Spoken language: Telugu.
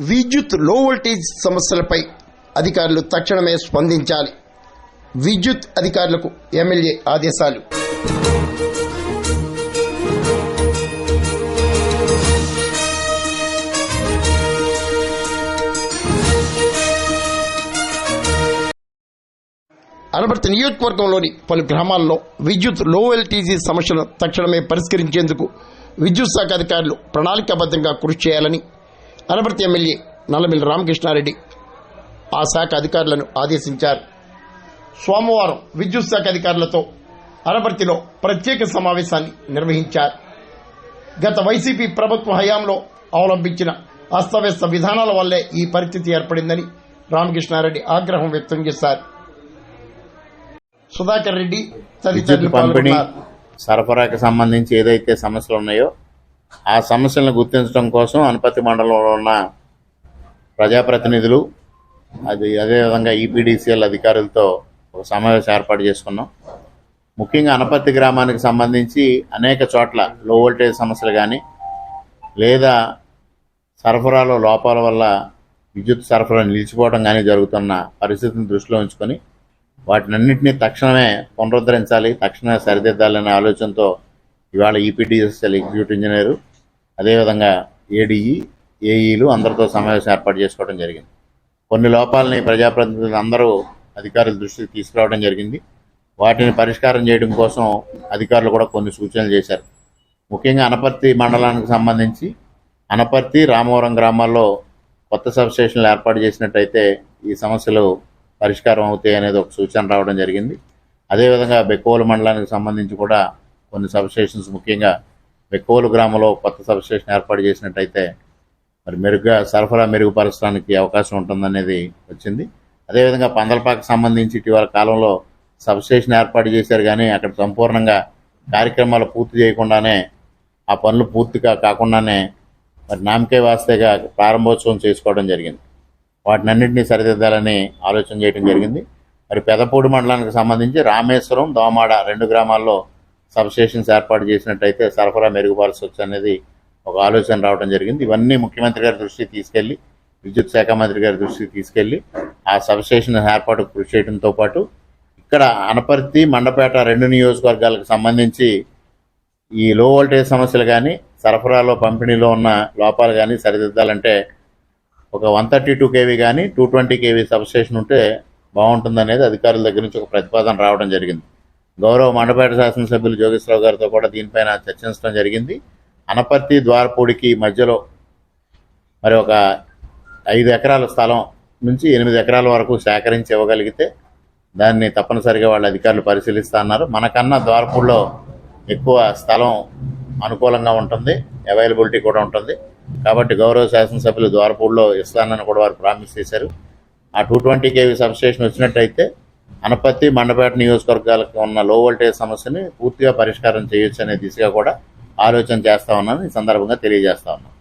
విద్యుత్ లో వోల్టేజ్ సమస్యలపై అధికారులు తక్షణమే స్పందించాలి. విద్యుత్ అధికారులకు ఎమ్మెల్యే ఆదేశాలు. అనపర్తి నియోజకవర్గంలోని పలు గ్రామాల్లో విద్యుత్ లో వోల్టేజీ సమస్యలను తక్షణమే పరిష్కరించేందుకు విద్యుత్ శాఖ అధికారులు ప్రణాళికాబద్ధంగా కృషి చేయాలని అనపర్తి ఎమ్మెల్యే నల్లమిల్లి రామకృష్ణారెడ్డి ఆ శాఖ అధికారులను ఆదేశించారు. సోమవారం విద్యుత్ శాఖ అధికారులతో అనపర్తిలో ప్రత్యేక సమావేశాన్ని నిర్వహించారు. గత వైసీపీ ప్రభుత్వ హయాంలో అవలంబించిన అస్తవ్యస్త విధానాల వల్లే ఈ పరిస్థితి ఏర్పడిందని రామకృష్ణారెడ్డి ఆగ్రహం వ్యక్తం చేశారు. సుధాకర్ రెడ్డి తదితరులు పంపిణీ సరఫరాకు సంబంధించి ఏదైతే సమస్యలు ఉన్నాయో ఆ సమస్యలను గుర్తించడం కోసం అనపర్తి మండలంలో ఉన్న ప్రజాప్రతినిధులు అదేవిధంగా ఈపీడీసీఎల్ అధికారులతో ఒక సమావేశం ఏర్పాటు చేసుకున్నాం. ముఖ్యంగా అనపర్తి గ్రామానికి సంబంధించి అనేక చోట్ల లో వోల్టేజ్ సమస్యలు కానీ లేదా సరఫరాలో లోపాల వల్ల విద్యుత్ సరఫరా నిలిచిపోవడం కానీ జరుగుతున్న పరిస్థితిని దృష్టిలో ఉంచుకొని వాటినన్నింటినీ తక్షణమే పునరుద్ధరించాలి, తక్షణమే సరిదిద్దాలనే ఆలోచనతో ఇవాళ ఈపీడీఎస్ఎల్ ఎగ్జిక్యూటివ్ ఇంజనీరు అదేవిధంగా ఏడీఈ ఏఈలు అందరితో సమావేశం ఏర్పాటు చేసుకోవడం జరిగింది. కొన్ని లోపాలని ప్రజాప్రతినిధులు అందరూ అధికారుల దృష్టికి తీసుకురావడం జరిగింది. వాటిని పరిష్కారం చేయడం కోసం అధికారులు కూడా కొన్ని సూచనలు చేశారు. ముఖ్యంగా అనపర్తి మండలానికి సంబంధించి అనపర్తి రామవరం గ్రామాల్లో కొత్త సబ్స్టేషన్లు ఏర్పాటు చేసినట్టయితే ఈ సమస్యలు పరిష్కారం అవుతాయి అనేది ఒక సూచన రావడం జరిగింది. అదేవిధంగా బెక్కోలు మండలానికి సంబంధించి కూడా కొన్ని సబ్స్టేషన్స్ ముఖ్యంగా బెక్కోలు గ్రామంలో కొత్త సబ్స్టేషన్ ఏర్పాటు చేసినట్టయితే మరి మెరుగ్గా సరఫరా మెరుగుపరచడానికి అవకాశం ఉంటుందనేది వచ్చింది. అదేవిధంగా పందలపాకు సంబంధించి ఇటీవల కాలంలో సబ్స్టేషన్ ఏర్పాటు చేశారు కానీ అక్కడ సంపూర్ణంగా కార్యక్రమాలు పూర్తి చేయకుండానే ఆ పనులు పూర్తిగా కాకుండానే మరి నామకే వాస్తేగా ప్రారంభోత్సవం చేసుకోవడం జరిగింది. వాటినన్నింటినీ సరిదిద్దాలని ఆలోచన చేయడం జరిగింది. మరి పెదపూడి మండలానికి సంబంధించి రామేశ్వరం దోమాడ 2 గ్రామాల్లో సబ్స్టేషన్స్ ఏర్పాటు చేసినట్టయితే సరఫరా మెరుగుపరచవచ్చు అనేది ఒక ఆలోచన రావడం జరిగింది. ఇవన్నీ ముఖ్యమంత్రి గారి దృష్టికి తీసుకెళ్లి విద్యుత్ శాఖ మంత్రి గారి దృష్టికి తీసుకెళ్లి ఆ సబ్స్టేషన్ ఏర్పాటు కృషి చేయడంతో పాటు ఇక్కడ అనపర్తి మండపేట 2 నియోజకవర్గాలకు సంబంధించి ఈ లో వోల్టేజ్ సమస్యలు కానీ సరఫరాలో పంపిణీలో ఉన్న లోపాలు కానీ సరిదిద్దాలంటే ఒక 132 kV కానీ 220 kV సబ్స్టేషన్ ఉంటే బాగుంటుందనేది అధికారుల దగ్గర నుంచి ఒక ప్రతిపాదన రావడం జరిగింది. గౌరవ మండపేట శాసనసభ్యులు జోగేశ్వరరావు గారితో కూడా దీనిపైన చర్చించడం జరిగింది. అనపర్తి ద్వారపూడికి మధ్యలో మరి ఒక 5 ఎకరాల స్థలం నుంచి 8 ఎకరాల వరకు సేకరించి ఇవ్వగలిగితే దాన్ని తప్పనిసరిగా వాళ్ళ అధికారులు పరిశీలిస్తా అన్నారు. మనకన్నా ద్వారపూడిలో ఎక్కువ స్థలం అనుకూలంగా ఉంటుంది, అవైలబిలిటీ కూడా ఉంటుంది. కాబట్టి గౌరవ శాసనసభ్యులు ద్వారపూడిలో ఇస్తానని కూడా వారు ప్రామిస్ చేశారు. ఆ 220 kV సబ్స్టేషన్ వచ్చినట్టయితే అనపర్తి మండపేట నియోజకవర్గాలకు ఉన్న లో వోల్టేజ్ సమస్యని పూర్తిగా పరిష్కారం చేయొచ్చు అనే దిశగా కూడా ఆలోచన చేస్తా ఉన్నాను. ఈ సందర్భంగా తెలియజేస్తా ఉన్నాను.